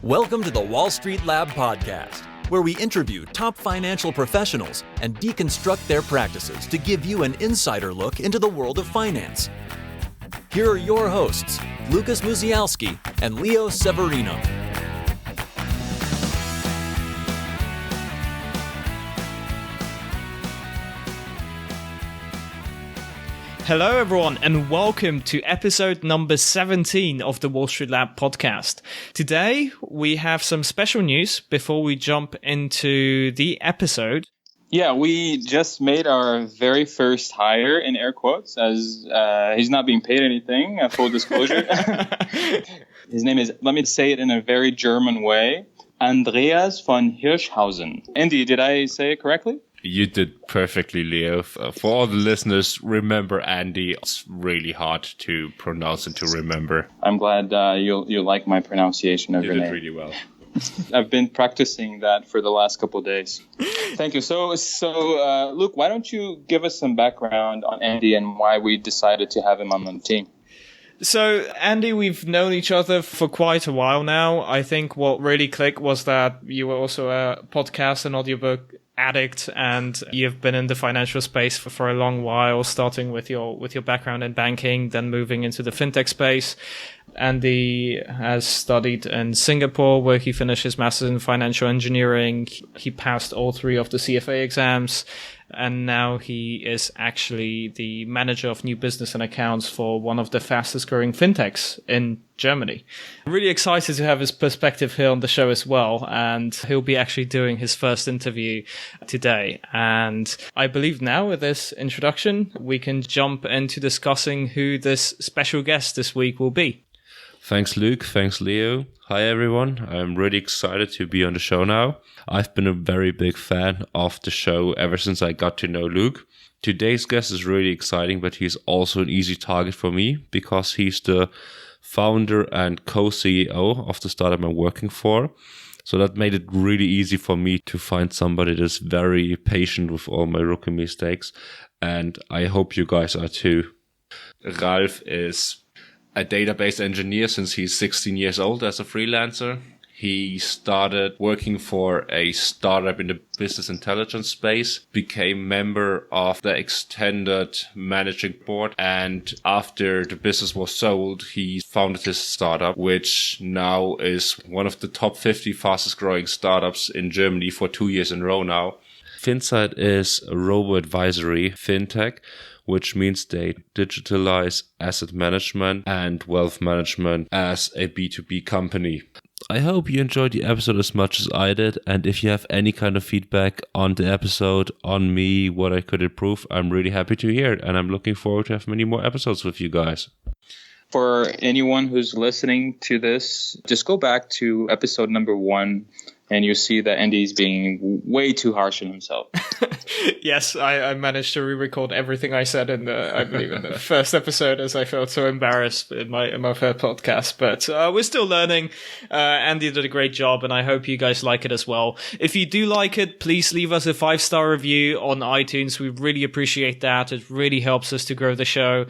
Welcome to the Wall Street Lab podcast, where we interview top financial professionals and deconstruct their practices to give you an insider look into the world of finance. Here are your hosts, Lucas Muzialski and Leo Severino. Hello everyone and welcome to episode number 17 of the Wall Street Lab podcast. Today we have some special news before we jump into the episode. Yeah, we just made our very first hire in air quotes as he's not being paid anything, full disclosure. His name is, let me say it in a very German way, Andreas von Hirschhausen. Andy, did I say it correctly? You did perfectly, Leo. For all the listeners, remember Andy. It's really hard to pronounce and to remember. I'm glad you like my pronunciation of your name. You did really well. I've been practicing that for the last couple of days. Thank you. So, Luke, why don't you give us some background on Andy and why we decided to have him on the team? So, Andy, we've known each other for quite a while now. I think what really clicked was that you were also a podcast and audiobook addict, and you've been in the financial space for a long while, starting with your background in banking, then moving into the fintech space. Andy has studied in Singapore, where he finished his master's in financial engineering. He passed all 3 of the CFA exams, and now he is actually the manager of new business and accounts for one of the fastest growing fintechs in Germany. I'm really excited to have his perspective here on the show as well, and he'll be actually doing his first interview today. And I believe now with this introduction, we can jump into discussing who this special guest this week will be. Thanks, Luke. Thanks, Leo. Hi, everyone. I'm really excited to be on the show now. I've been a very big fan of the show ever since I got to know Luke. Today's guest is really exciting, but he's also an easy target for me because he's the founder and co-CEO of the startup I'm working for. So that made it really easy for me to find somebody that's very patient with all my rookie mistakes. And I hope you guys are too. Ralf is a database engineer since he's 16 years old as a freelancer. He started working for a startup in the business intelligence space, became member of the extended managing board, and after the business was sold, he founded his startup, which now is one of the top 50 fastest growing startups in Germany for 2 years in a row now. Fincite is a robo-advisory fintech, which means they digitalize asset management and wealth management as a B2B company. I hope you enjoyed the episode as much as I did, and if you have any kind of feedback on the episode, on me, what I could improve, I'm really happy to hear it, and I'm looking forward to have many more episodes with you guys. For anyone who's listening to this, just go back to episode number 1, and you see that Andy's being way too harsh on himself. Yes, I managed to re-record everything I said in the first episode, as I felt so embarrassed in my first podcast. But we're still learning. Andy did a great job, and I hope you guys like it as well. If you do like it, please leave us a 5-star review on iTunes. We really appreciate that. It really helps us to grow the show.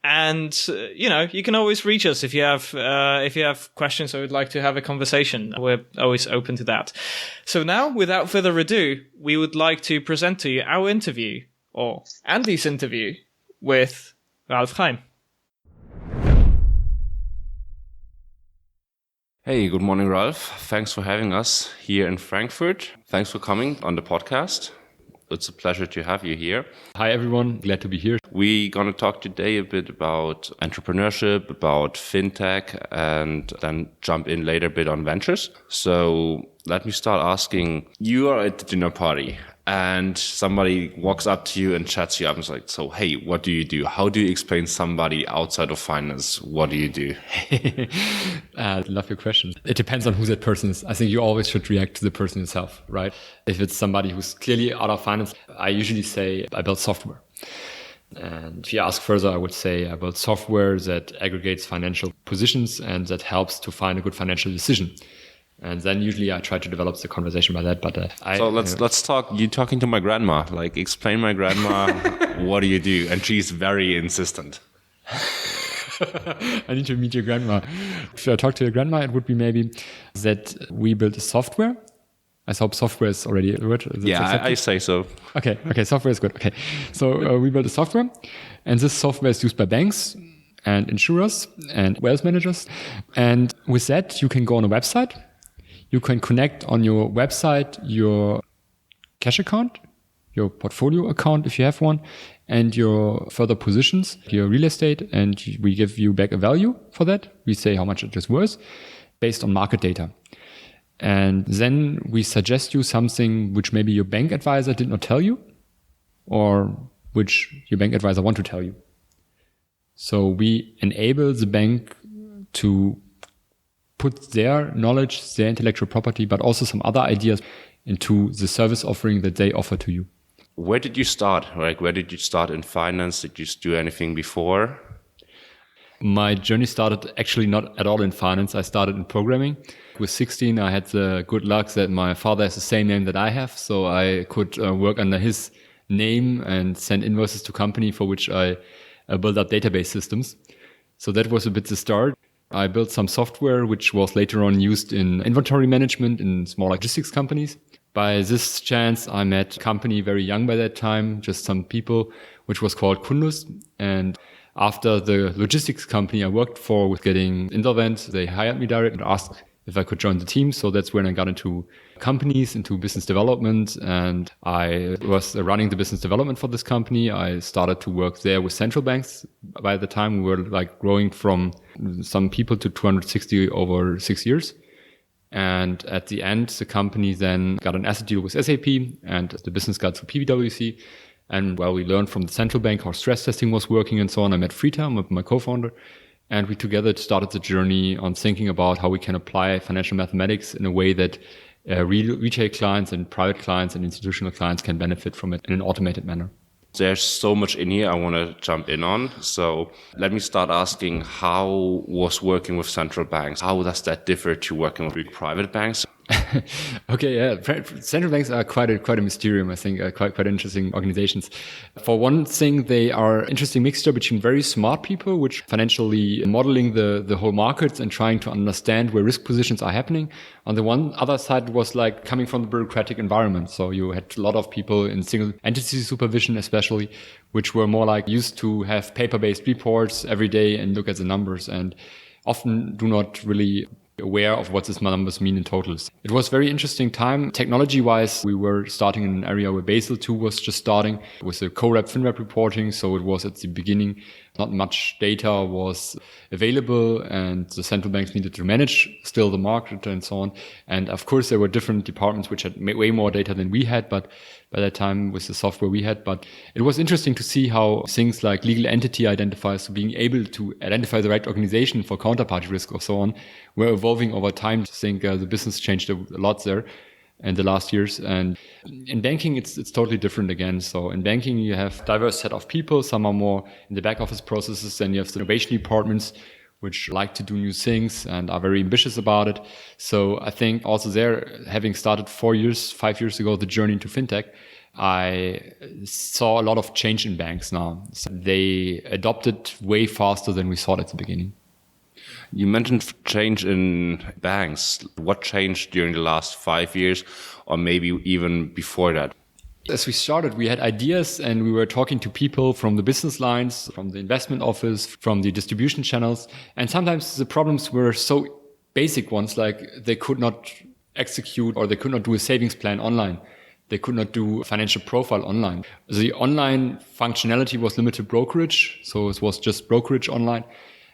And, you can always reach us if you have questions or would like to have a conversation. We're always open to that. So now, without further ado, we would like to present to you our interview, or Andy's interview, with Ralf Heim. Hey, good morning, Ralf. Thanks for having us here in Frankfurt. Thanks for coming on the podcast. It's a pleasure to have you here. Hi, everyone. Glad to be here. We're going to talk today a bit about entrepreneurship, about fintech, and then jump in later a bit on ventures. So let me start asking, you are at the dinner party and somebody walks up to you and chats you up and is like, so, hey, what do you do? How do you explain somebody outside of finance? What do you do? Love your question. It depends on who that person is. I think you always should react to the person yourself, right? If it's somebody who's clearly out of finance, I usually say I build software. And if you ask further, I would say I build software that aggregates financial positions and that helps to find a good financial decision. And then usually I try to develop the conversation by that. But let's talk. You talking to my grandma? Like, explain my grandma what do you do? And she's very insistent. I need to meet your grandma. If I talk to your grandma, it would be maybe that we built a software. I hope software is already a word. I say so. Okay, software is good. Okay, so we built a software, and this software is used by banks and insurers and wealth managers. And with that, you can go on a website. You can connect on your website your cash account, your portfolio account if you have one, and your further positions, your real estate, and we give you back a value for that. We say how much it is worth based on market data. And then we suggest you something which maybe your bank advisor did not tell you, or which your bank advisor want to tell you. So we enable the bank to put their knowledge, their intellectual property, but also some other ideas into the service offering that they offer to you. Where did you start? Like, where did you start in finance? Did you do anything before? My journey started actually not at all in finance. I started in programming. With 16, I had the good luck that my father has the same name that I have. So I could work under his name and send invoices to company for which I built up database systems. So that was a bit the start. I built some software which was later on used in inventory management in small logistics companies. By this chance, I met a company very young by that time, just some people, which was called Cundus. And after the logistics company I worked for was getting insolvent, they hired me direct and asked if I could join the team. So that's when I got into companies, into business development. And I was running the business development for this company. I started to work there with central banks. By the time we were like growing from some people to 260 over 6 years. And at the end, the company then got an asset deal with SAP and the business got to PwC. And while we learned from the central bank how stress testing was working and so on, I met Friedhelm, my co-founder. And we together started the journey on thinking about how we can apply financial mathematics in a way that retail clients and private clients and institutional clients can benefit from it in an automated manner. There's so much in here I want to jump in on. So let me start asking, how was working with central banks? How does that differ to working with private banks? Okay, yeah. Central banks are quite a mysterium, I think, quite interesting organizations. For one thing, they are an interesting mixture between very smart people, which financially modeling the whole markets and trying to understand where risk positions are happening. On the one other side was like coming from the bureaucratic environment. So you had a lot of people in single entity supervision, especially, which were more like used to have paper-based reports every day and look at the numbers and often do not really aware of what these numbers mean in totals. It was a very interesting time. Technology-wise, we were starting in an area where Basel II was just starting with the co-rep FinRep reporting. So it was at the beginning, not much data was available and the central banks needed to manage still the market and so on. And of course, there were different departments which had way more data than we had, but by that time with the software we had. But it was interesting to see how things like legal entity identifiers, so being able to identify the right organization for counterparty risk or so on, were evolving over time. I think the business changed a lot there in the last years. And in banking, it's totally different again. So in banking, you have diverse set of people. Some are more in the back office processes. Then you have the innovation departments, which like to do new things and are very ambitious about it. So I think also there, having started 5 years ago, the journey into Fintech, I saw a lot of change in banks now. So they adopted way faster than we thought at the beginning. You mentioned change in banks. What changed during the last 5 years, or maybe even before that? As we started, we had ideas and we were talking to people from the business lines, from the investment office, from the distribution channels. And sometimes the problems were so basic ones, like they could not execute or they could not do a savings plan online. They could not do a financial profile online. The online functionality was limited brokerage. So it was just brokerage online.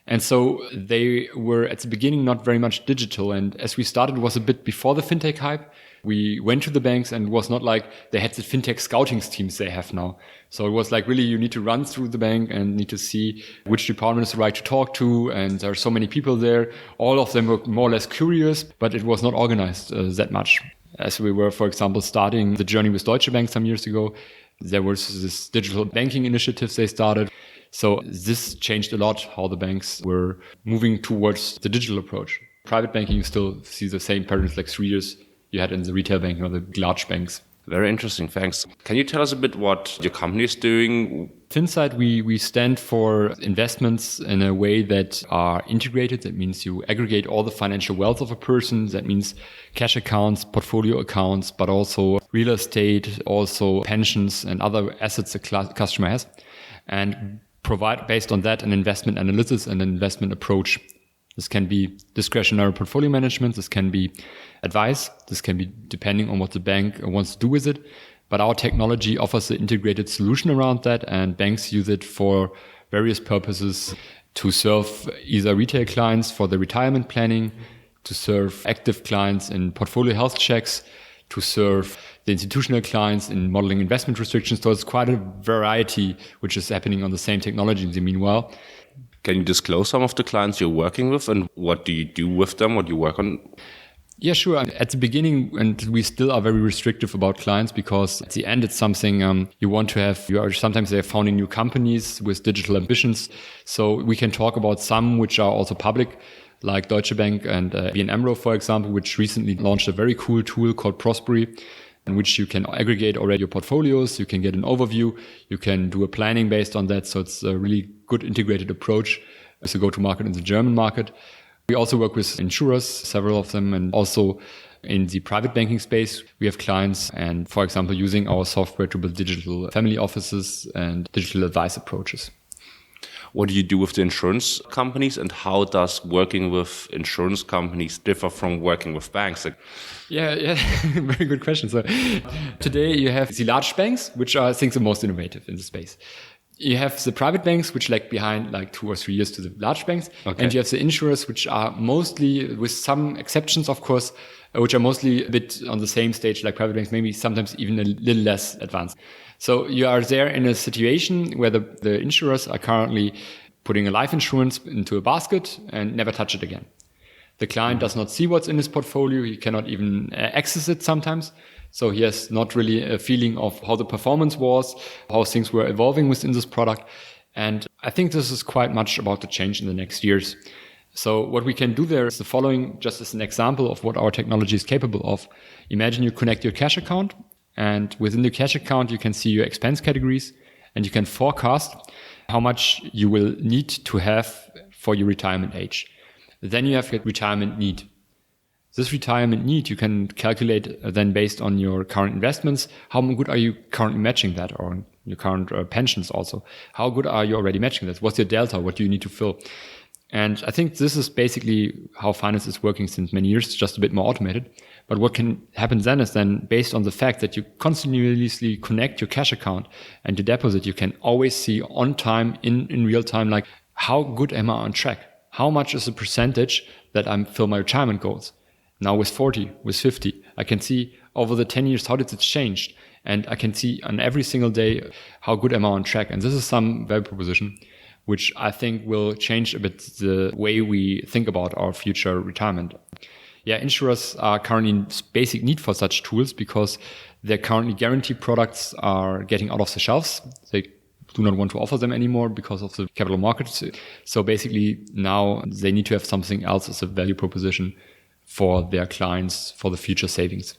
And so they were at the beginning not very much digital. And as we started, it was a bit before the fintech hype. We went to the banks and it was not like they had the fintech scouting teams they have now. So it was like really you need to run through the bank and need to see which department is the right to talk to. And there are so many people there. All of them were more or less curious, but it was not organized that much. As we were, for example, starting the journey with Deutsche Bank some years ago, there was this digital banking initiatives they started. So this changed a lot how the banks were moving towards the digital approach. Private banking, you still see the same patterns like 3 years you had in the retail banking or the large banks. Very interesting. Thanks. Can you tell us a bit what your company is doing? Fincite, we stand for investments in a way that are integrated. That means you aggregate all the financial wealth of a person. That means cash accounts, portfolio accounts, but also real estate, also pensions and other assets a customer has, and provide based on that an investment analysis and an investment approach. This can be discretionary portfolio management. This can be advice. This can be depending on what the bank wants to do with it. But our technology offers an integrated solution around that, and banks use it for various purposes to serve either retail clients for the retirement planning, to serve active clients in portfolio health checks, to serve the institutional clients in modeling investment restrictions. So it's quite a variety which is happening on the same technology in the meanwhile. Can you disclose some of the clients you're working with and what do you do with them, what you work on? Yeah, sure. At the beginning, and we still are very restrictive about clients because at the end, it's something you want to have. Sometimes they're founding new companies with digital ambitions. So we can talk about some which are also public, like Deutsche Bank and ABN AMRO, for example, which recently launched a very cool tool called Prospery, in which you can aggregate already your portfolios. You can get an overview. You can do a planning based on that. So it's a really good integrated approach as a go-to-market in the German market. We also work with insurers, several of them, and also in the private banking space, we have clients and, for example, using our software to build digital family offices and digital advice approaches. What do you do with the insurance companies, and how does working with insurance companies differ from working with banks? Yeah, very good question. So today you have the large banks, which are, I think, the most innovative in the space. You have the private banks, which lag behind like 2 or 3 years to the large banks. Okay. And you have the insurers, which are mostly, with some exceptions, of course, which are mostly a bit on the same stage like private banks, maybe sometimes even a little less advanced. So you are there in a situation where the insurers are currently putting a life insurance into a basket and never touch it again. The client does not see what's in his portfolio. He cannot even access it sometimes. So he has not really a feeling of how the performance was, how things were evolving within this product. And I think this is quite much about to change in the next years. So what we can do there is the following, just as an example of what our technology is capable of. Imagine you connect your cash account, and within the cash account, you can see your expense categories, and you can forecast how much you will need to have for your retirement age. Then you have your retirement need. This retirement need, you can calculate then based on your current investments, how good are you currently matching that, or your current pensions also. How good are you already matching that? What's your delta? What do you need to fill? And I think this is basically how finance is working since many years, just a bit more automated. But what can happen then is then based on the fact that you continuously connect your cash account and your deposit, you can always see on time, in real time, like how good am I on track? How much is the percentage that I'm fill my retirement goals? Now with 40, with 50, I can see over the 10 years, how did it change? And I can see on every single day, how good am I on track? And this is some value proposition, which I think will change a bit the way we think about our future retirement. Yeah, insurers are currently in basic need for such tools because their currently guaranteed products are getting out of the shelves. They do not want to offer them anymore because of the capital markets. So basically now they need to have something else as a value proposition for their clients for the future savings.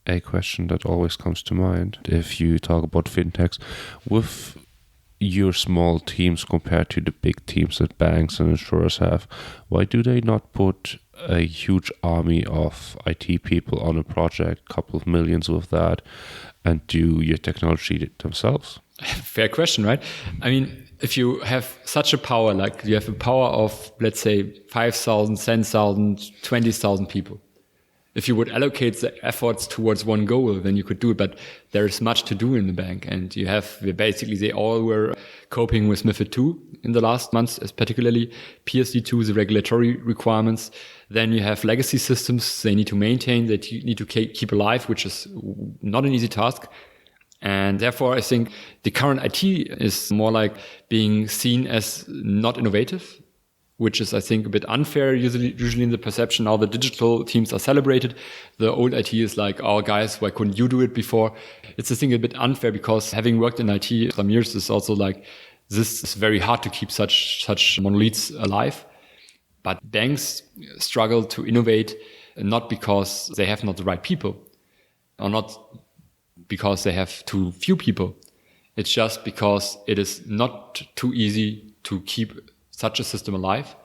A question that always comes to mind if you talk about fintechs, with your small teams compared to the big teams that banks and insurers have, why do they not put a huge army of IT people on a project, couple of millions with that, and do your technology themselves? Fair question, right? I mean, if you have such a power, like you have a power of, let's say, 5,000, 10,000, 20,000 people. If you would allocate the efforts towards one goal, then you could do it. But there is much to do in the bank. And you have basically, they all were coping with MiFID II in the last months, particularly PSD2, the regulatory requirements. Then you have legacy systems they need to maintain, that you need to keep alive, which is not an easy task. And therefore, I think the current IT is more like being seen as not innovative, which is, I think, a bit unfair usually in the perception. Now the digital teams are celebrated. The old IT is like, oh, guys, why couldn't you do it before? It's, I think, a bit unfair because having worked in IT some years is also like, this is very hard to keep such monoliths alive. But banks struggle to innovate, not because they have not the right people or not because they have too few people. It's just because it is not too easy to keep such a system alive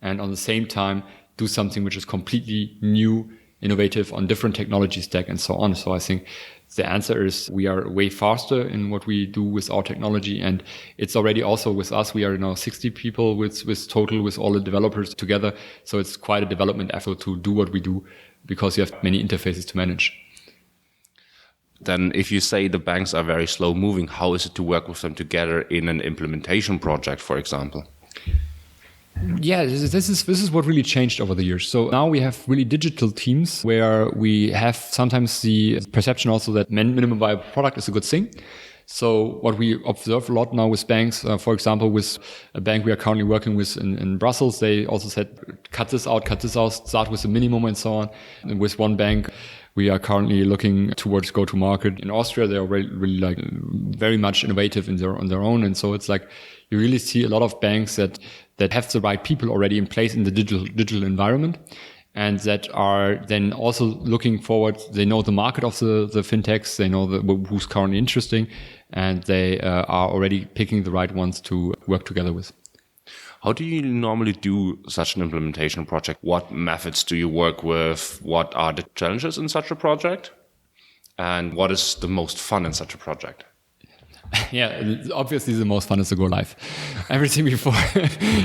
and on the same time do something which is completely new, innovative on different technology stack and so on. So I think the answer is we are way faster in what we do with our technology. And it's already also with us, we are now 60 people with all the developers together. So it's quite a development effort to do what we do because you have many interfaces to manage. Then if you say the banks are very slow moving, how is it to work with them together in an implementation project, for example? Yeah, this is what really changed over the years. So now we have really digital teams where we have sometimes the perception also that minimum viable product is a good thing. So what we observe a lot now with banks, for example, with a bank we are currently working with in Brussels, they also said, cut this out, start with the minimum and so on. And with one bank, we are currently looking towards go-to-market. In Austria, they are really like very much innovative on their own. And so it's like you really see a lot of banks that have the right people already in place in the digital environment and that are then also looking forward. They know the market of the fintechs. They know who's currently interesting and they are already picking the right ones to work together with. How do you normally do such an implementation project? What methods do you work with? What are the challenges in such a project? And what is the most fun in such a project? Yeah, obviously the most fun is to go live. Everything before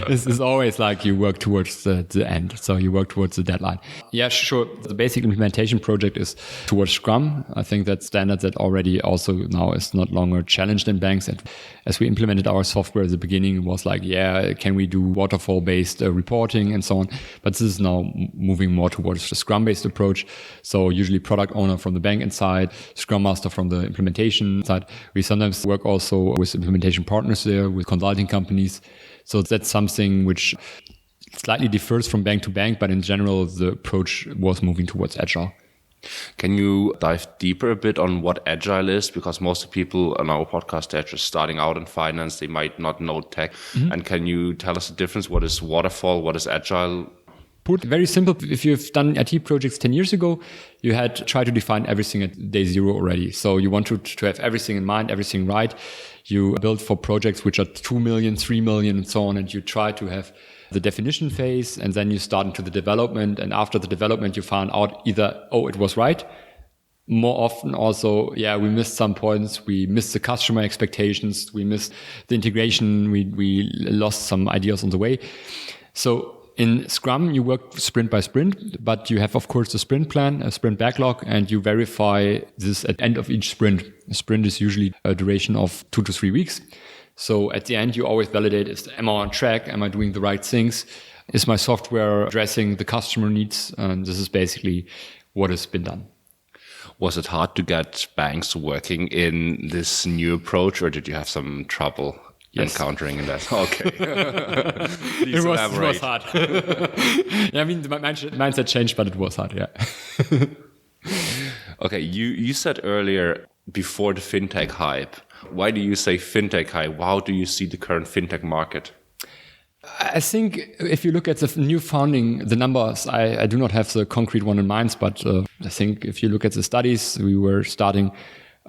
is always like you work towards the end. So you work towards the deadline. Yeah, sure. The basic implementation project is towards Scrum. I think that's standard that already also now is not longer challenged in banks. And as we implemented our software at the beginning, it was like, yeah, can we do waterfall-based reporting and so on? But this is now moving more towards the Scrum-based approach. So usually product owner from the bank inside, Scrum Master from the implementation side. We sometimes work also with implementation partners there, with consulting companies. So that's something which slightly differs from bank to bank, but in general, the approach was moving towards Agile. Can you dive deeper a bit on what Agile is? Because most of the people on our podcast, they're just starting out in finance. They might not know tech. Mm-hmm. And can you tell us the difference? What is waterfall? What is Agile? Put very simple. If you've done IT projects 10 years ago, you had to try to define everything at day zero already. So you want to have everything in mind, everything right. You build for projects which are 2 million, 3 million and so on. And you try to have the definition phase and then you start into the development. And after the development, you find out either, oh, it was right. More often also, yeah, we missed some points. We missed the customer expectations. We missed the integration. We lost some ideas on the way. So in Scrum, you work sprint by sprint, but you have, of course, a sprint plan, a sprint backlog, and you verify this at the end of each sprint. A sprint is usually a duration of 2 to 3 weeks. So at the end, you always validate, am I on track? Am I doing the right things? Is my software addressing the customer needs? And this is basically what has been done. Was it hard to get banks working in this new approach, or did you have some trouble? Yes. Encountering in that. Okay. It was hard. Yeah, I mean, the mindset changed, but it was hard, yeah. Okay, you said earlier, before the fintech hype, why do you say fintech hype? How do you see the current fintech market? I think if you look at the new founding, the numbers, I do not have the concrete one in mind, but I think if you look at the studies, we were starting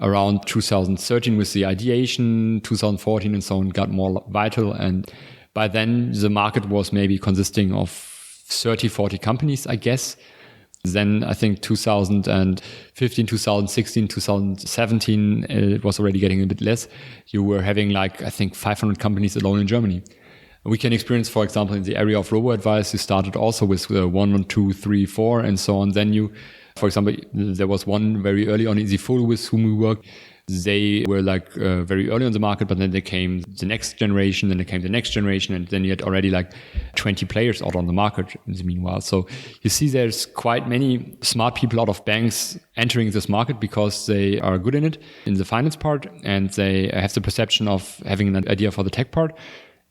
around 2013 with the ideation, 2014 and so on got more vital. And by then the market was maybe consisting of 30, 40 companies, I guess. Then I think 2015, 2016, 2017, it was already getting a bit less. You were having like, I think 500 companies alone in Germany. We can experience, for example, in the area of Robo-advice, you started also with 1, 2, 3, 4 and so on. Then for example, there was one very early on, EasyFull, with whom we worked. They were like very early on the market, but then they came the next generation, then they came the next generation, and then you had already like 20 players out on the market in the meanwhile. So you see there's quite many smart people out of banks entering this market because they are good in it, in the finance part, and they have the perception of having an idea for the tech part.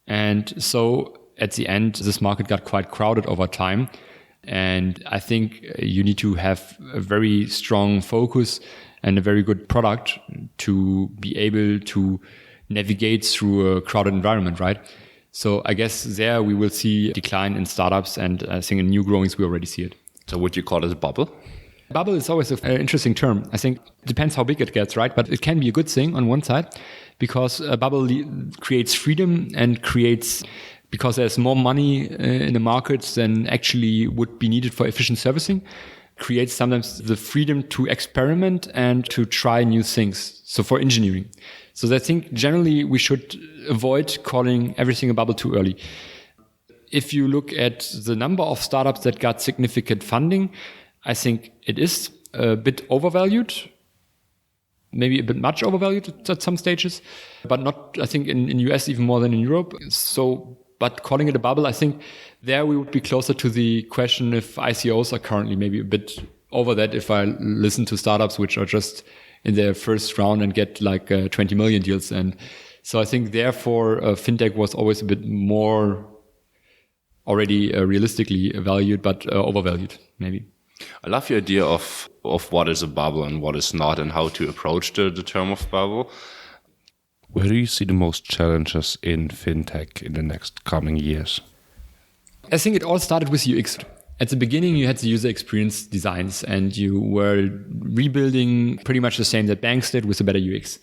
And so at the end, this market got quite crowded over time. And I think you need to have a very strong focus and a very good product to be able to navigate through a crowded environment, right? So I guess there we will see a decline in startups, and I think in new growings we already see it. So would you call it a bubble? Bubble is always an interesting term. I think it depends how big it gets, right? But it can be a good thing on one side because a bubble creates freedom and because there's more money in the markets than actually would be needed for efficient servicing, creates sometimes the freedom to experiment and to try new things. So for engineering. So I think generally we should avoid calling everything a bubble too early. If you look at the number of startups that got significant funding, I think it is a bit overvalued, maybe a bit much overvalued at some stages, but not, I think, in US even more than in Europe. So, but calling it a bubble, I think there we would be closer to the question if ICOs are currently maybe a bit over that if I listen to startups which are just in their first round and get like 20 million deals. And so I think therefore Fintech was always a bit more already realistically valued, but overvalued maybe. I love your idea of what is a bubble and what is not and how to approach the term of bubble. Where do you see the most challenges in Fintech in the next coming years? I think it all started with UX. At the beginning, you had the user experience designs and you were rebuilding pretty much the same that banks did with a better UX.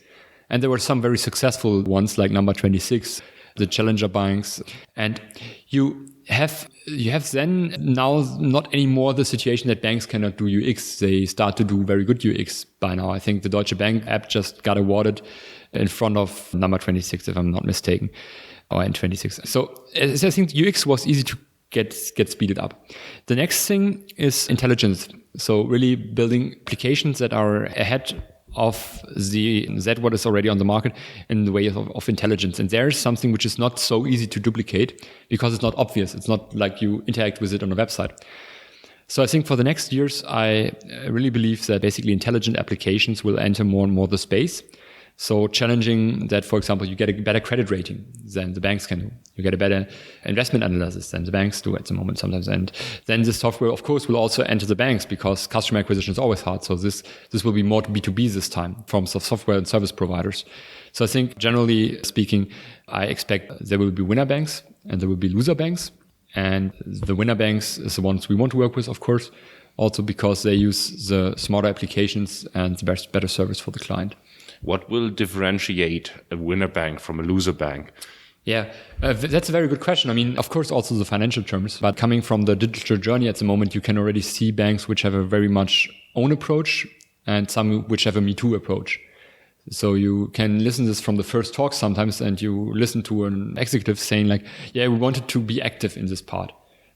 And there were some very successful ones like number 26, the challenger banks. And you have then now not anymore the situation that banks cannot do UX. They start to do very good UX by now. I think the Deutsche Bank app just got awarded in front of number 26, if I'm not mistaken, or N26. So I think UX was easy to get speeded up. The next thing is intelligence. So really building applications that are ahead of what is already on the market in the way of intelligence. And there's something which is not so easy to duplicate because it's not obvious. It's not like you interact with it on a website. So I think for the next years, I really believe that basically intelligent applications will enter more and more the space. So challenging that, for example, you get a better credit rating than the banks can do. You get a better investment analysis than the banks do at the moment sometimes. And then the software, of course, will also enter the banks because customer acquisition is always hard. So this will be more B2B this time from software and service providers. So I think generally speaking, I expect there will be winner banks and there will be loser banks. And the winner banks is the ones we want to work with, of course, also because they use the smarter applications and the better service for the client. What will differentiate a winner bank from a loser bank? Yeah, that's a very good question. I mean, of course, also the financial terms, but coming from the digital journey at the moment, you can already see banks which have a very much own approach and some which have a Me Too approach. So you can listen to this from the first talk sometimes and you listen to an executive saying like, yeah, we wanted to be active in this part.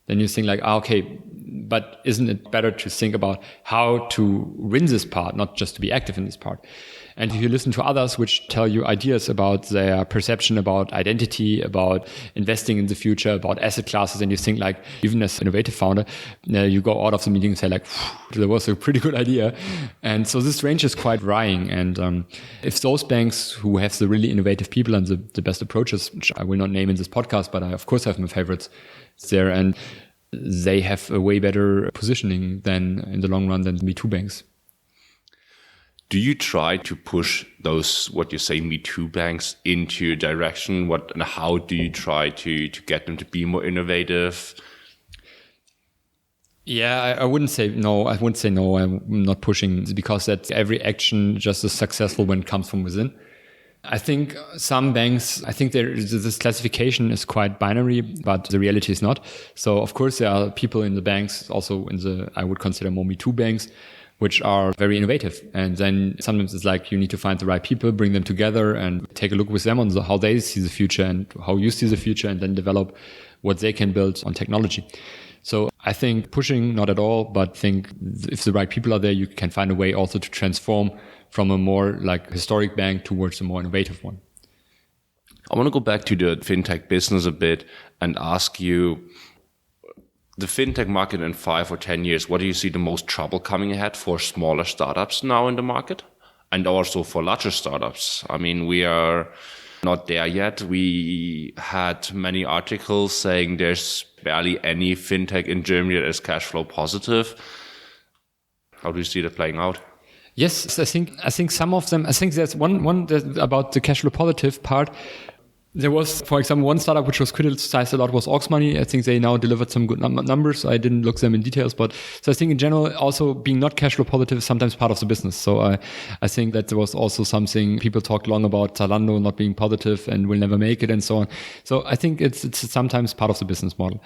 Then you think like, okay, but isn't it better to think about how to win this part, not just to be active in this part? And if you listen to others which tell you ideas about their perception about identity, about investing in the future, about asset classes, and you think like, even as an innovative founder, you go out of the meeting and say like, that was a pretty good idea. And so this range is quite varying. And if those banks who have the really innovative people and the best approaches, which I will not name in this podcast, but I of course have my favorites there, and they have a way better positioning than in the long run than the Me Too banks. Do you try to push those, what you say, Me Too banks into a direction? And how do you try to get them to be more innovative? Yeah, I wouldn't say no. I wouldn't say no. I'm not pushing because that every action just is successful when it comes from within. I think some banks, this classification is quite binary, but the reality is not. So of course there are people in the banks, also I would consider more Me Too banks, which are very innovative. And then sometimes it's like you need to find the right people, bring them together and take a look with them on how they see the future and how you see the future and then develop what they can build on technology. So I think pushing, not at all, but think if the right people are there, you can find a way also to transform from a more like historic bank towards a more innovative one. I want to go back to the fintech business a bit and ask you, the fintech market in 5 or 10 years, what do you see the most trouble coming ahead for smaller startups now in the market? And also for larger startups? I mean, we are not there yet. We had many articles saying there's barely any fintech in Germany that is cash flow positive. How do you see that playing out? Yes, I think some of them, I think there's one about the cash flow positive part. There was, for example, one startup which was criticized a lot was Aux Money. I think they now delivered some good numbers. I didn't look them in details, but so I think in general, also being not cash flow positive is sometimes part of the business. So I think that there was also something people talked long about Zalando not being positive and will never make it and so on. So I think it's sometimes part of the business model.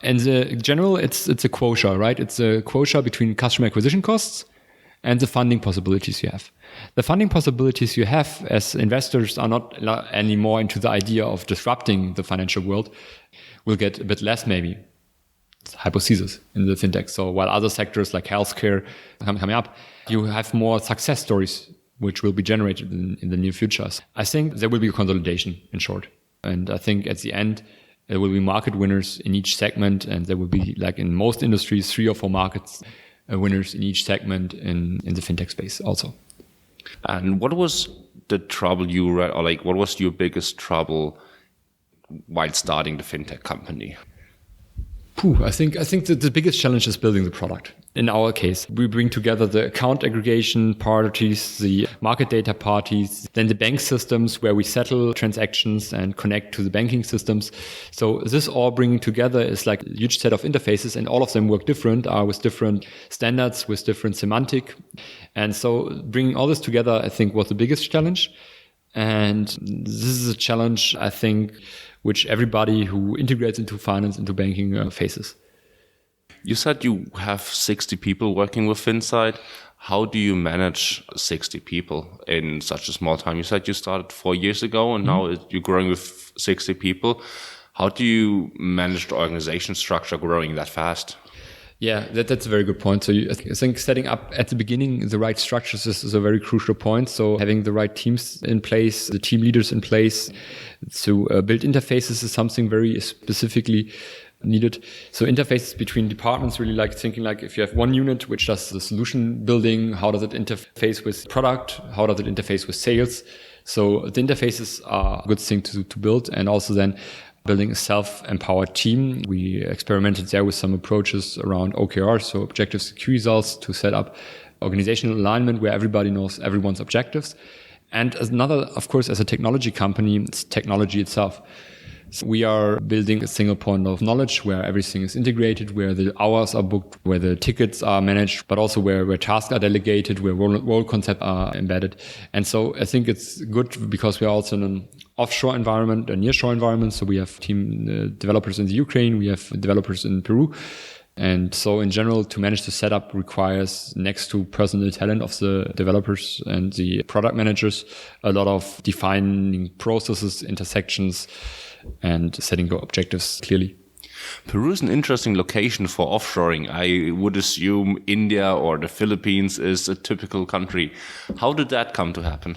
And in general, it's a quota, right? It's a quota between customer acquisition costs and the funding possibilities you have. The funding possibilities you have as investors are not anymore into the idea of disrupting the financial world, will get a bit less maybe. It's hypothesis in the fintech. So while other sectors like healthcare coming up, you have more success stories which will be generated in the near future. I think there will be a consolidation in short. And I think at the end, there will be market winners in each segment, and there will be, like in most industries, 3 or 4 markets winners in each segment in the fintech space also. And what was the trouble you read, or like what was your biggest trouble while starting the fintech company? I think the biggest challenge is building the product. In our case, we bring together the account aggregation parties, the market data parties, then the bank systems where we settle transactions and connect to the banking systems. So this all bringing together is like a huge set of interfaces, and all of them work different, are with different standards, with different semantic. And so bringing all this together, I think, was the biggest challenge. And this is a challenge, I think, which everybody who integrates into finance, into banking faces. You said you have 60 people working with Fincite. How do you manage 60 people in such a small time? You said you started 4 years ago and now you're growing with 60 people. How do you manage the organization structure growing that fast? Yeah, that's a very good point. So I think setting up at the beginning the right structures is a very crucial point. So having the right teams in place, the team leaders in place to build interfaces is something very specifically needed. So interfaces between departments, really like thinking like if you have one unit which does the solution building, how does it interface with product? How does it interface with sales? So the interfaces are a good thing to build, and also then building a self-empowered team. We experimented there with some approaches around OKR, so objectives to key results, to set up organizational alignment where everybody knows everyone's objectives. And as another, of course, as a technology company, it's technology itself. So we are building a single point of knowledge where everything is integrated, where the hours are booked, where the tickets are managed, but also where tasks are delegated, where role concepts are embedded. And so I think it's good because we are also in an offshore environment, a nearshore environment. So we have team developers in the Ukraine, we have developers in Peru. And so in general, to manage the setup requires, next to personal talent of the developers and the product managers, a lot of defining processes, intersections, and setting your objectives clearly. Peru is an interesting location for offshoring. I would assume India or the Philippines is a typical country. How did that come to happen?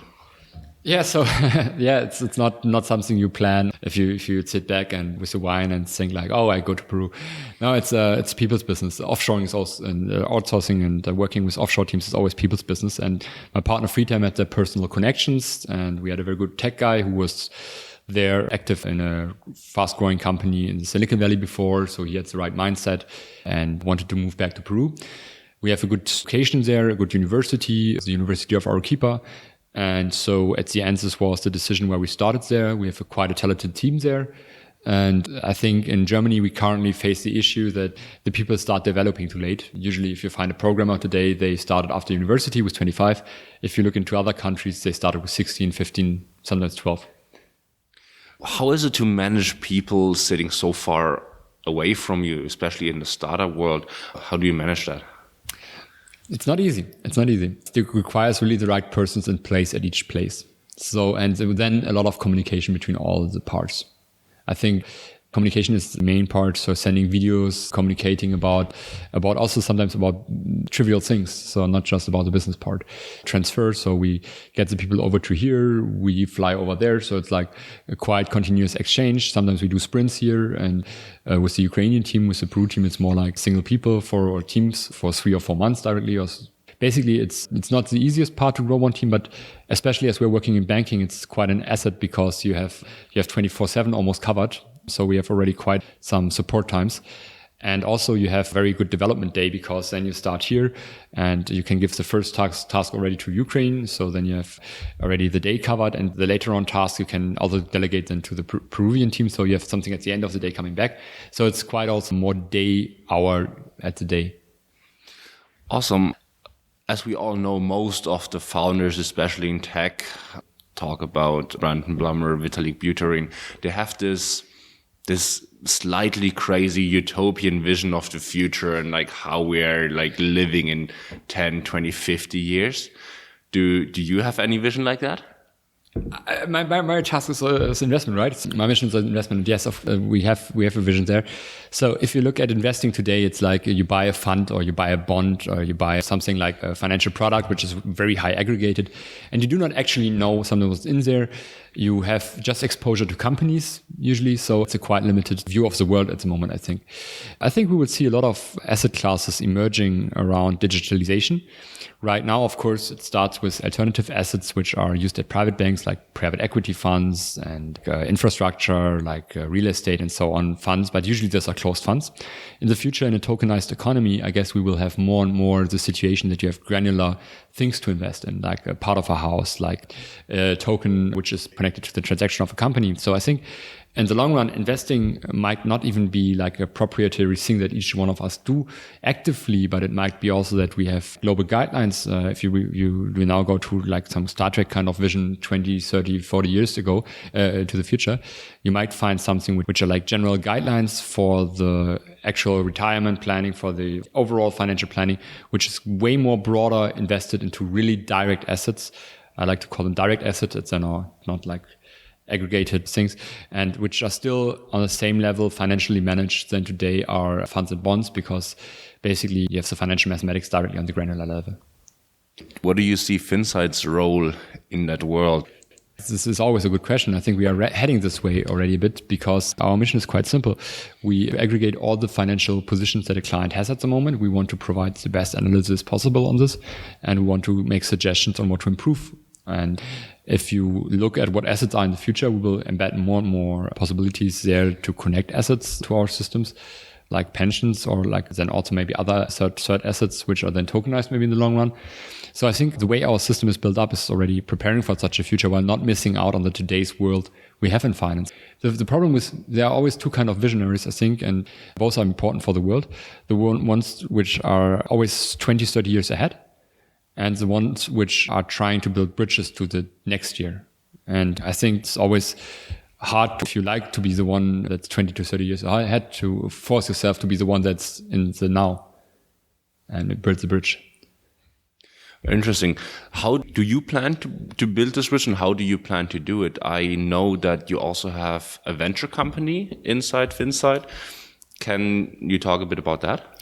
Yeah, so it's not something you plan if you sit back and with a wine and think like, oh, I go to Peru. No, it's people's business. Offshoring is also, and outsourcing and working with offshore teams is always people's business. And my partner Friedhelm had the personal connections, and we had a very good tech guy who was there active in a fast growing company in the Silicon Valley before. So he had the right mindset and wanted to move back to Peru. We have a good education there, a good university, the University of Arequipa. And so at the end, this was the decision where we started there. We have quite a talented team there. And I think in Germany, we currently face the issue that the people start developing too late. Usually, if you find a programmer today, they started after university with 25. If you look into other countries, they started with 16, 15, sometimes 12. How is it to manage people sitting so far away from you, especially in the startup world? How do you manage that? It's not easy. It requires really the right persons in place at each place. So, and then a lot of communication between all the parts. I think communication is the main part. So sending videos, communicating about also sometimes about trivial things. So not just about the business part. Transfer. So we get the people over to here, we fly over there. So it's like a quite continuous exchange. Sometimes we do sprints here, and with the Ukrainian team, with the Peru team, it's more like single people or teams for 3 or 4 months directly. Basically, it's not the easiest part to grow one team, but especially as we're working in banking, it's quite an asset because you have 24/7 almost covered. So we have already quite some support times. And also you have very good development day, because then you start here and you can give the first task already to Ukraine. So then you have already the day covered, and the later on task you can also delegate them to the Peruvian team. So you have something at the end of the day coming back. So it's quite also more day hour at the day. Awesome. As we all know, most of the founders, especially in tech, talk about Brandon Blummer, Vitalik Buterin. They have this slightly crazy utopian vision of the future and like how we're like living in 10, 20, 50 years. Do you have any vision like that? My task is investment, right? My mission is investment. Yes, we have a vision there. So if you look at investing today, it's like you buy a fund or you buy a bond or you buy something like a financial product, which is very high aggregated, and you do not actually know something was in there. You have just exposure to companies usually, so it's a quite limited view of the world at the moment, I think. I think we will see a lot of asset classes emerging around digitalization. Right now, of course, it starts with alternative assets, which are used at private banks like private equity funds and infrastructure like real estate and so on funds, but usually those are closed funds. In the future, in a tokenized economy, I guess we will have more and more the situation that you have granular things to invest in, like a part of a house, like a token which is connected to the transaction of a company. So I think in the long run, investing might not even be like a proprietary thing that each one of us do actively, but it might be also that we have global guidelines. If you now go to like some Star Trek kind of vision 20, 30, 40 years ago to the future, you might find something which are like general guidelines for the actual retirement planning, for the overall financial planning, which is way more broader, invested into really direct assets. I like to call them direct assets. It's not like aggregated things, and which are still on the same level financially managed than today are funds and bonds, because basically you have the financial mathematics directly on the granular level. What do you see Fincite's role in that world? This is always a good question. I think we are heading this way already a bit, because our mission is quite simple. We aggregate all the financial positions that a client has at the moment. We want to provide the best analysis possible on this, and we want to make suggestions on what to improve. And if you look at what assets are in the future, we will embed more and more possibilities there to connect assets to our systems, like pensions, or like then also maybe other third assets, which are then tokenized maybe in the long run. So I think the way our system is built up is already preparing for such a future while not missing out on the today's world we have in finance. The problem is there are always two kind of visionaries, I think, and both are important for the world. The ones which are always 20, 30 years ahead, and the ones which are trying to build bridges to the next year. And I think it's always hard, if you like to be the one that's 20 to 30 years ahead, to force yourself to be the one that's in the now and build the bridge. Interesting. How do you plan to build this bridge, and how do you plan to do it? I know that you also have a venture company inside Fincite. Can you talk a bit about that?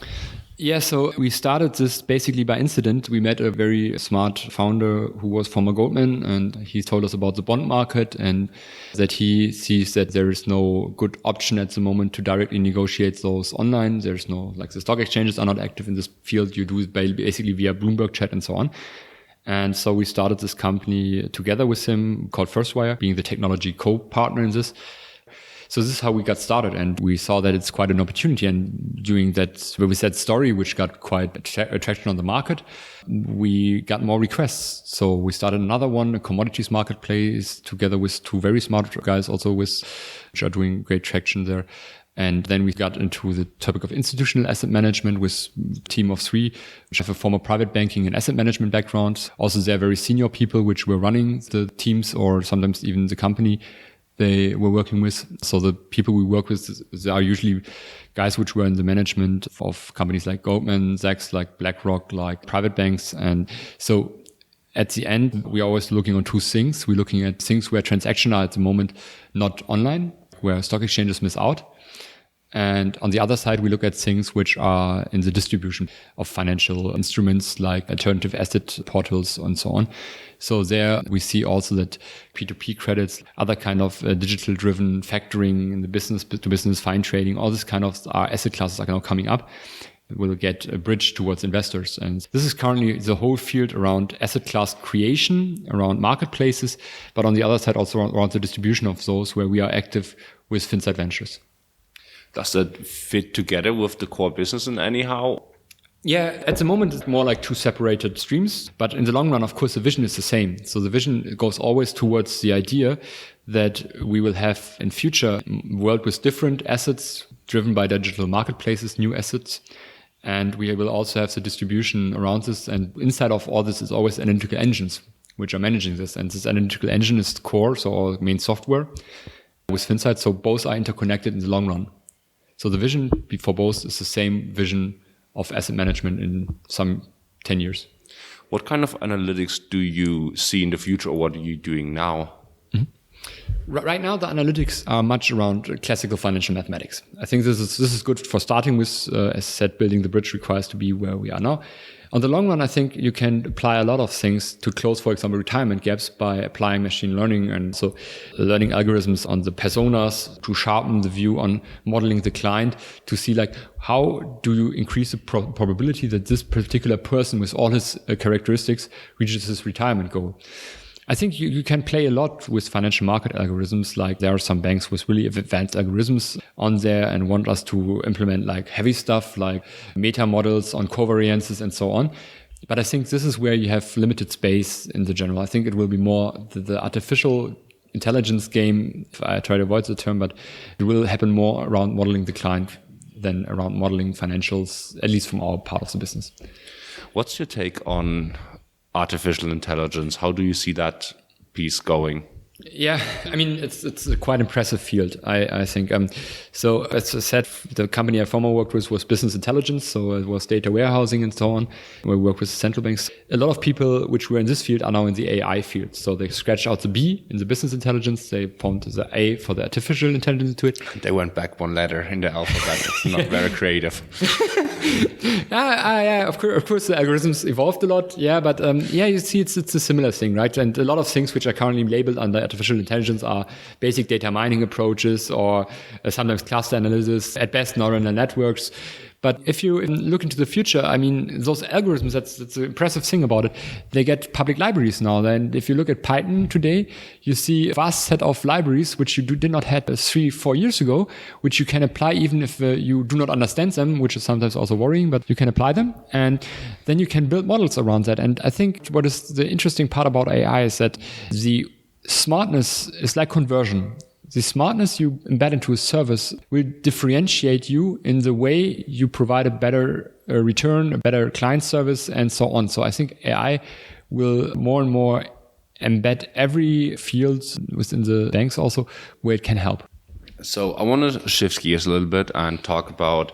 Yeah, so we started this basically by incident. We met a very smart founder who was former Goldman, and he told us about the bond market and that he sees that there is no good option at the moment to directly negotiate those online. There's no, like, the stock exchanges are not active in this field. You do it basically via Bloomberg chat and so on. And so we started this company together with him called Firstwire, being the technology co-partner in this. So this is how we got started, and we saw that it's quite an opportunity. And during that, with that story, which got quite attraction on the market, we got more requests. So we started another one, a commodities marketplace, together with two very smart guys also which are doing great traction there. And then we got into the topic of institutional asset management with a team of 3, which have a former private banking and asset management background. Also, they're very senior people which were running the teams or sometimes even the company they were working with. So the people we work with are usually guys which were in the management of companies like Goldman Sachs, like BlackRock, like private banks. And so at the end, we're always looking on two things. We're looking at things where transactions are at the moment not online, where stock exchanges miss out. And on the other side, we look at things which are in the distribution of financial instruments like alternative asset portals and so on. So there we see also that P2P credits, other kind of digital driven factoring in the business to business, fine trading, all this kind of asset classes are now coming up. Will get a bridge towards investors. And this is currently the whole field around asset class creation, around marketplaces, but on the other side also around the distribution of those, where we are active with Fincite Ventures. Does that fit together with the core business in anyhow? Yeah, at the moment it's more like two separated streams, but in the long run, of course, the vision is the same. So the vision goes always towards the idea that we will have in future a world with different assets driven by digital marketplaces, new assets. And we will also have the distribution around this. And inside of all this is always analytical engines, which are managing this. And this analytical engine is the core, so our main software with Fincite. So both are interconnected in the long run. So the vision for both is the same vision of asset management in some 10 years. What kind of analytics do you see in the future, or what are you doing now? Right now, the analytics are much around classical financial mathematics. I think this is good for starting with, as said, building the bridge requires to be where we are now. On the long run, I think you can apply a lot of things to close, for example, retirement gaps by applying machine learning and so learning algorithms on the personas to sharpen the view on modeling the client to see like how do you increase the probability that this particular person with all his characteristics reaches his retirement goal. I think you can play a lot with financial market algorithms. Like there are some banks with really advanced algorithms on there and want us to implement like heavy stuff like meta models on covariances and so on. But I think this is where you have limited space in the general. I think it will be more the artificial intelligence game. I try to avoid the term, but it will happen more around modeling the client than around modeling financials, at least from our part of the business. What's your take on artificial intelligence? How do you see that piece going? Yeah, I mean, it's a quite impressive field, I think. So as I said, the company I formerly worked with was business intelligence. So it was data warehousing and so on. We work with central banks. A lot of people which were in this field are now in the AI field. So they scratched out the B in the business intelligence. They found the A for the artificial intelligence into it. They went back one letter in the alphabet. It's not very creative. Yeah, of course, the algorithms evolved a lot. Yeah, but you see, it's a similar thing, right? And a lot of things which are currently labeled under artificial intelligence are basic data mining approaches or sometimes cluster analysis, at best neural networks. But if you look into the future, I mean, those algorithms, that's the impressive thing about it. They get public libraries now. And if you look at Python today, you see a vast set of libraries which you did not have 3-4 years ago, which you can apply even if you do not understand them, which is sometimes also worrying, but you can apply them. And then you can build models around that. And I think what is the interesting part about AI is that the smartness is like conversion. The smartness you embed into a service will differentiate you in the way you provide a better return, a better client service, and so on. So I think AI will more and more embed every field within the banks also where it can help. So I want to shift gears a little bit and talk about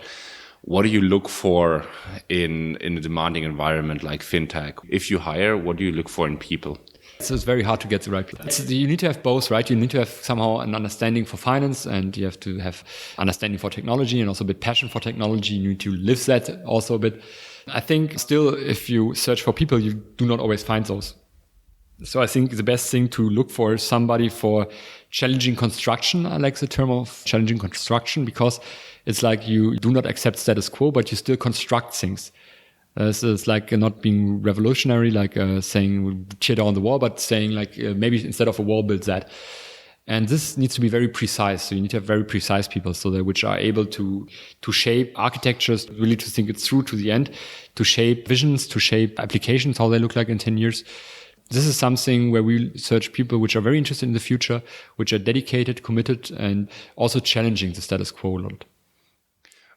what do you look for in a demanding environment like fintech? If you hire, what do you look for in people? So it's very hard to get the right people. You need to have both, right? You need to have somehow an understanding for finance, and you have to have understanding for technology and also a bit passion for technology. You need to live that also a bit. I think still, if you search for people, you do not always find those. So I think the best thing to look for is somebody for challenging construction. I like the term of challenging construction because it's like you do not accept status quo, but you still construct things. So it's like not being revolutionary, like saying tear down the wall, but saying like maybe instead of a wall, build that. And this needs to be very precise. So you need to have very precise people, so that which are able to shape architectures, really to think it through to the end, to shape visions, to shape applications, how they look like in 10 years. This is something where we search people which are very interested in the future, which are dedicated, committed, and also challenging the status quo a lot.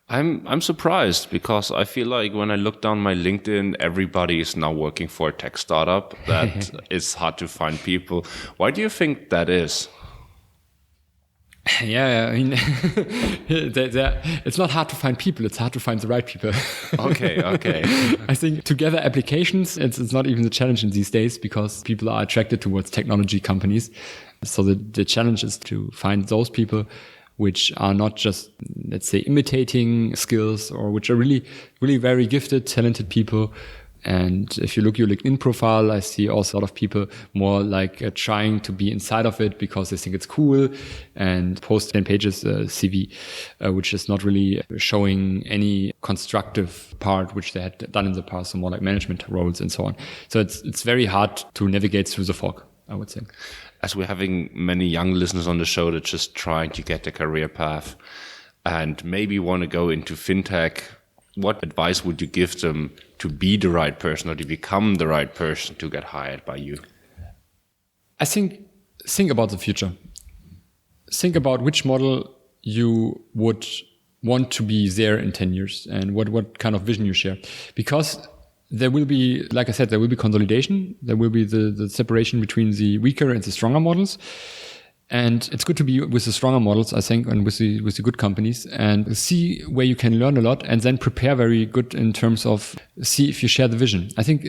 I'm surprised because I feel like when I look down my LinkedIn, everybody is now working for a tech startup. That it's hard to find people. Why do you think that is? Yeah, I mean, it's not hard to find people. It's hard to find the right people. Okay. I think together applications, it's not even the challenge in these days because people are attracted towards technology companies. So the challenge is to find those people which are not just, let's say, imitating skills, or which are really, really very gifted, talented people. And if you look at your LinkedIn profile, I see also a lot of people more like trying to be inside of it because they think it's cool and post 10 pages CV, which is not really showing any constructive part which they had done in the past, so more like management roles and so on. So it's very hard to navigate through the fog, I would say. As we're having many young listeners on the show that just trying to get a career path, and maybe want to go into fintech, what advice would you give them to be the right person or to become the right person to get hired by you? I think about the future. Think about which model you would want to be there in 10 years and what kind of vision you share. Because there will be, like I said, there will be consolidation. There will be the separation between the weaker and the stronger models. And it's good to be with the stronger models, I think, and with the good companies, and see where you can learn a lot, and then prepare very good in terms of see if you share the vision. I think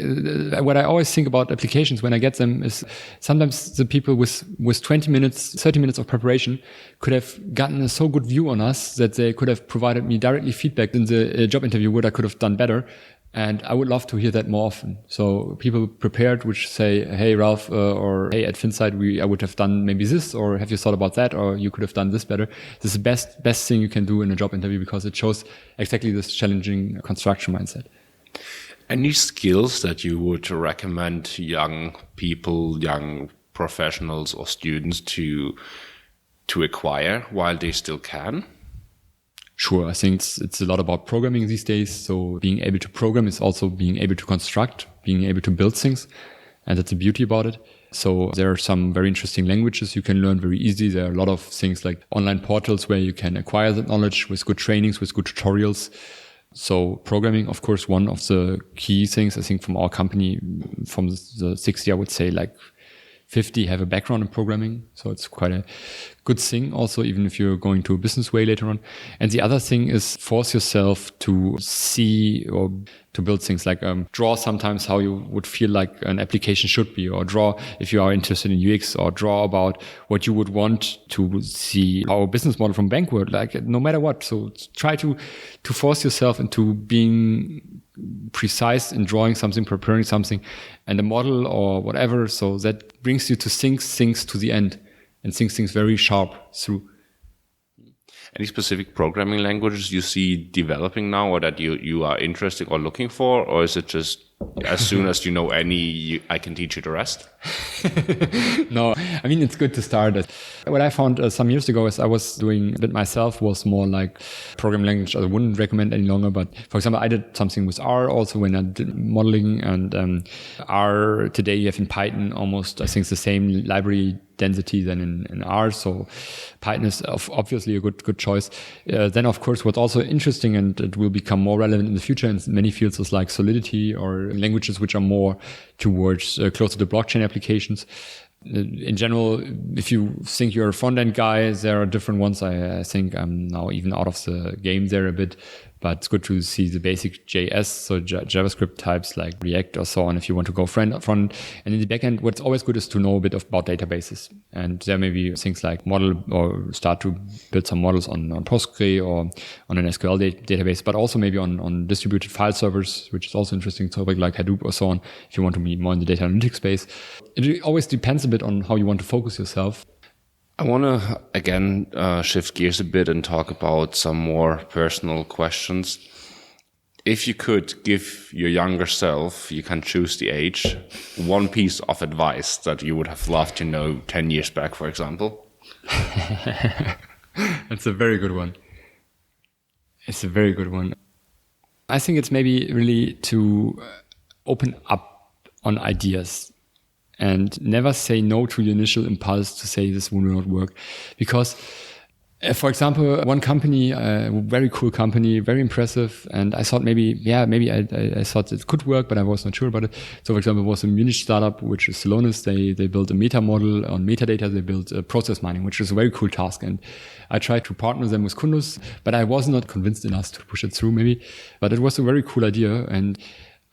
what I always think about applications when I get them is sometimes the people with 20 minutes, 30 minutes of preparation could have gotten a so good view on us that they could have provided me directly feedback in the job interview what I could have done better. And I would love to hear that more often. So people prepared, which say, hey, Ralf, or hey, at Fincite, I would have done maybe this, or have you thought about that? Or you could have done this better. This is the best thing you can do in a job interview because it shows exactly this challenging construction mindset. Any skills that you would recommend young people, young professionals or students to acquire while they still can? Sure. I think it's a lot about programming these days. So being able to program is also being able to construct, being able to build things. And that's the beauty about it. So there are some very interesting languages you can learn very easily. There are a lot of things like online portals where you can acquire that knowledge with good trainings, with good tutorials. So programming, of course, one of the key things, I think, from our company, from the 60, I would say like 50 have a background in programming. So it's quite a good thing also, even if you're going to a business way later on. And the other thing is force yourself to see or to build things like draw sometimes how you would feel like an application should be, or draw if you are interested in UX, or draw about what you would want to see how a business model from bank would like, no matter what. So try to force yourself into being precise in drawing something, preparing something, and a model or whatever. So that brings you to think things to the end and think things very sharp through. Any specific programming languages you see developing now, or that you are interested or looking for, or is it just as soon as you know any, I can teach you the rest? No, I mean, it's good to start. What I found some years ago is I was doing a bit myself, was more like programming language I wouldn't recommend any longer. But for example, I did something with R also when I did modeling, and R today you have in Python almost, I think, the same library density than in R. So Python is obviously a good choice. Then, of course, what's also interesting, and it will become more relevant in the future in many fields, is like Solidity or languages which are more towards closer to blockchain applications. In general, if you think you're a front-end guy, there are different ones. I think I'm now even out of the game there a bit, but it's good to see the basic JS, so JavaScript types like React or so on, if you want to go front. And in the backend, what's always good is to know a bit about databases. And there may be things like model, or start to build some models on Postgre or on an SQL database, but also maybe on distributed file servers, which is also interesting topic like Hadoop or so on, if you want to be more in the data analytics space. It always depends a bit on how you want to focus yourself. I want to, again, shift gears a bit and talk about some more personal questions. If you could give your younger self, you can choose the age, one piece of advice that you would have loved to know 10 years back, for example. That's a very good one. It's a very good one. I think it's maybe really to open up on ideas. And never say no to your initial impulse to say this will not work. Because, for example, one company, a very cool company, very impressive. And I thought maybe I thought it could work, but I was not sure about it. So, for example, it was a Munich startup, which is Celonis. They built a meta model on metadata. They built process mining, which is a very cool task. And I tried to partner them with Cundus, but I was not convinced enough to push it through maybe. But it was a very cool idea. And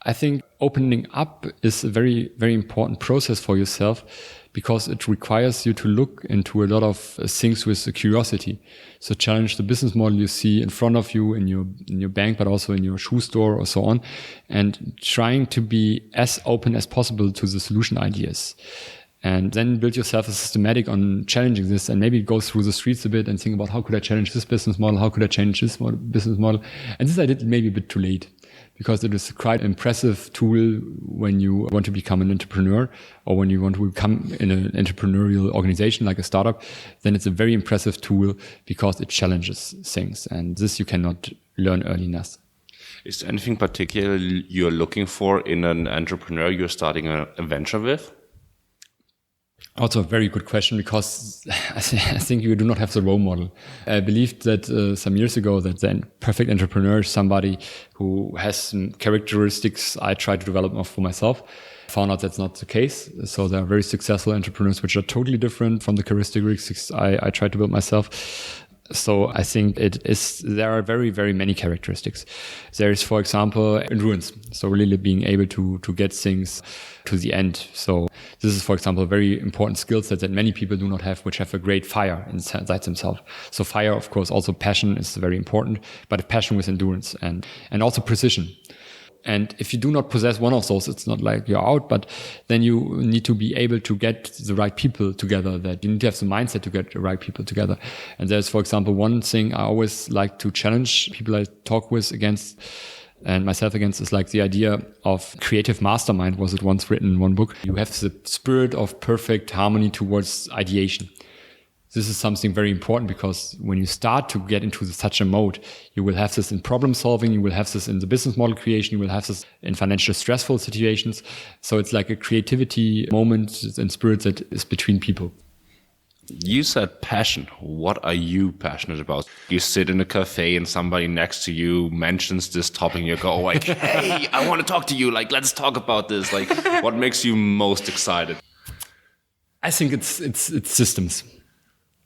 I think opening up is a very, very important process for yourself, because it requires you to look into a lot of things with a curiosity. So challenge the business model you see in front of you in your bank, but also in your shoe store or so on, and trying to be as open as possible to the solution ideas. And then build yourself a systematic on challenging this, and maybe go through the streets a bit and think about how could I challenge this business model? How could I change this business model? And this I did maybe a bit too late, because it is quite an impressive tool when you want to become an entrepreneur, or when you want to become in an entrepreneurial organization like a startup. Then it's a very impressive tool because it challenges things, and this you cannot learn early enough. Is there anything particular you're looking for in an entrepreneur you're starting a venture with? Also a very good question, because I think you do not have the role model. I believed that some years ago that the perfect entrepreneur is somebody who has some characteristics I try to develop for myself. Found out that's not the case. So there are very successful entrepreneurs which are totally different from the characteristics I try to build myself. So I think there are very, very many characteristics. There is, for example, endurance. So really being able to get things to the end. So this is, for example, a very important skill set that many people do not have, which have a great fire inside themselves. So fire, of course, also passion is very important, but passion with endurance and also precision. And if you do not possess one of those, it's not like you're out, but then you need to be able to get the right people together, that you need to have the mindset to get the right people together. And there's, for example, one thing I always like to challenge people I talk with against, and myself against, is like the idea of creative mastermind. Was it once written in one book? You have the spirit of perfect harmony towards ideation. This is something very important, because when you start to get into such a mode, you will have this in problem solving, you will have this in the business model creation, you will have this in financial stressful situations. So it's like a creativity moment and spirit that is between people. You said passion. What are you passionate about? You sit in a cafe and somebody next to you mentions this topic and you go like, hey, I want to talk to you. Like, let's talk about this. Like, what makes you most excited? I think it's systems.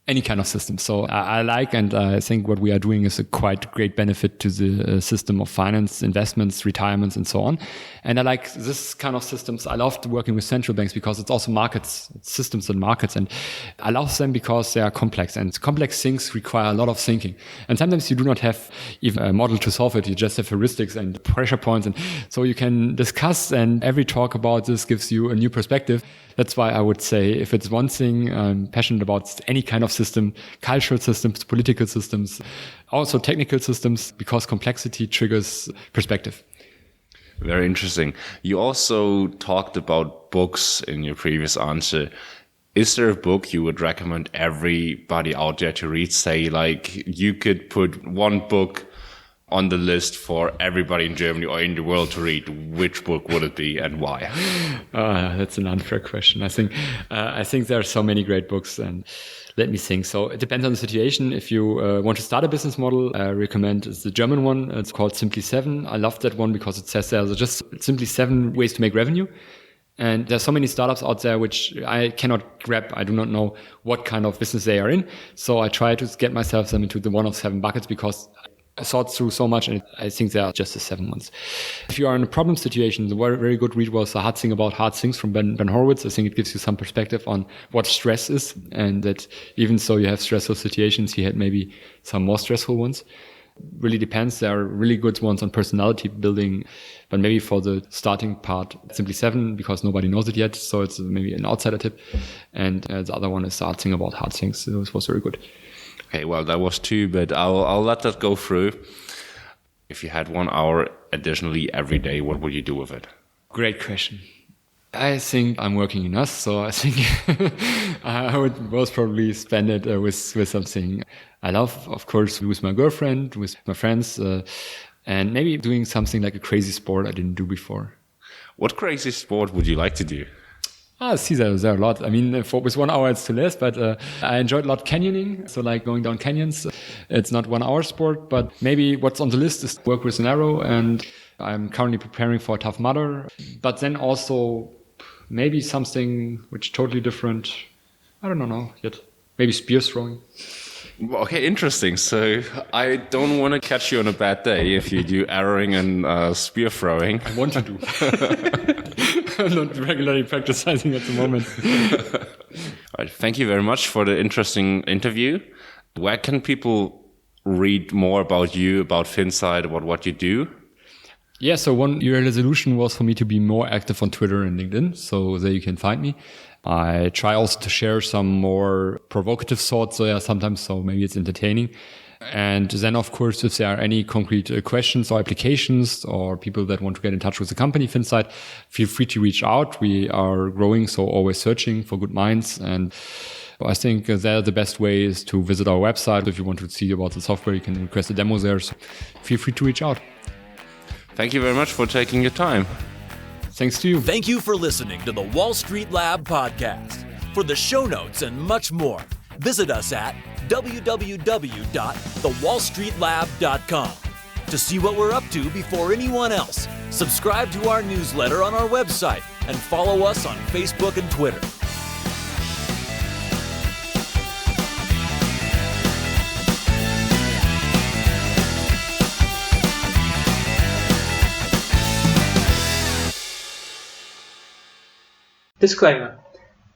Any kind of system. So I like, and I think what we are doing is a quite great benefit to the system of finance, investments, retirements, and so on. And I like this kind of systems. I love working with central banks because it's also markets, it's systems and markets. And I love them because they are complex, and complex things require a lot of thinking. And sometimes you do not have even a model to solve it. You just have heuristics and pressure points. And so you can discuss, and every talk about this gives you a new perspective. That's why I would say, if it's one thing I'm passionate about, any kind of system, cultural systems, political systems, also technical systems, because complexity triggers perspective. Very interesting. You also talked about books in your previous answer. Is there a book you would recommend everybody out there to read? Say, like, you could put one book on the list for everybody in Germany or in the world to read. Which book would it be and why? That's an unfair question. I think there are so many great books, and let me think. So it depends on the situation. If you want to start a business model, I recommend the German one. It's called Simply 7. I love that one because it says there's just simply 7 ways to make revenue. And there's so many startups out there which I cannot grab. I do not know what kind of business they are in. So I try to get myself them into the one of 7 buckets, because I thought through so much, and I think there are just the 7 ones. If you are in a problem situation, the very, very good read was The Hard Thing About Hard Things from Ben Horowitz. I think it gives you some perspective on what stress is, and that even so you have stressful situations, he had maybe some more stressful ones. Really depends. There are really good ones on personality building, but maybe for the starting part, Simply 7, because nobody knows it yet. So it's maybe an outsider tip. And the other one is The Hard Thing About Hard Things. So this was very good. Okay, well, that was 2, but I'll let that go through. If you had 1 hour additionally every day, what would you do with it? Great question. I think I'm working enough, so I think I would most probably spend it with something I love, of course, with my girlfriend, with my friends, and maybe doing something like a crazy sport I didn't do before. What crazy sport would you like to do? I see there are a lot. I mean, with 1 hour it's too less, but I enjoyed a lot canyoning. So like going down canyons. It's not 1 hour sport, but maybe what's on the list is work with an arrow, and I'm currently preparing for a Tough Mudder. But then also maybe something which totally different. I don't know yet. Maybe spear throwing. Okay, interesting. So I don't want to catch you on a bad day if you do arrowing and spear throwing. I want to do. I'm not regularly practicing at the moment. All right, thank you very much for the interesting interview. Where can people read more about you, about Fincite, about what you do? Yeah, so one year resolution was for me to be more active on Twitter and LinkedIn. So there you can find me. I try also to share some more provocative thoughts sometimes, so maybe it's entertaining. And then, of course, if there are any concrete questions or applications or people that want to get in touch with the company Fincite, feel free to reach out. We are growing, so always searching for good minds. And I think there the best way is to visit our website. If you want to see about the software, you can request a demo there. So feel free to reach out. Thank you very much for taking your time. Thanks to you. Thank you for listening to the Wall Street Lab podcast. For the show notes and much more, visit us at www.thewallstreetlab.com. To see what we're up to before anyone else, subscribe to our newsletter on our website and follow us on Facebook and Twitter. Disclaimer.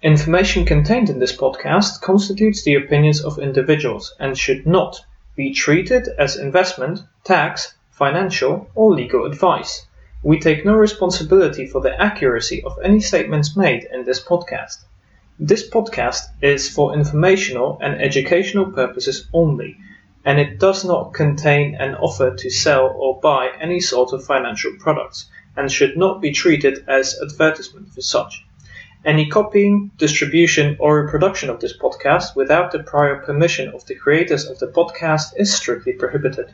Information contained in this podcast constitutes the opinions of individuals and should not be treated as investment, tax, financial, or legal advice. We take no responsibility for the accuracy of any statements made in this podcast. This podcast is for informational and educational purposes only, and it does not contain an offer to sell or buy any sort of financial products, and should not be treated as advertisement for such. Any copying, distribution, or reproduction of this podcast without the prior permission of the creators of the podcast is strictly prohibited.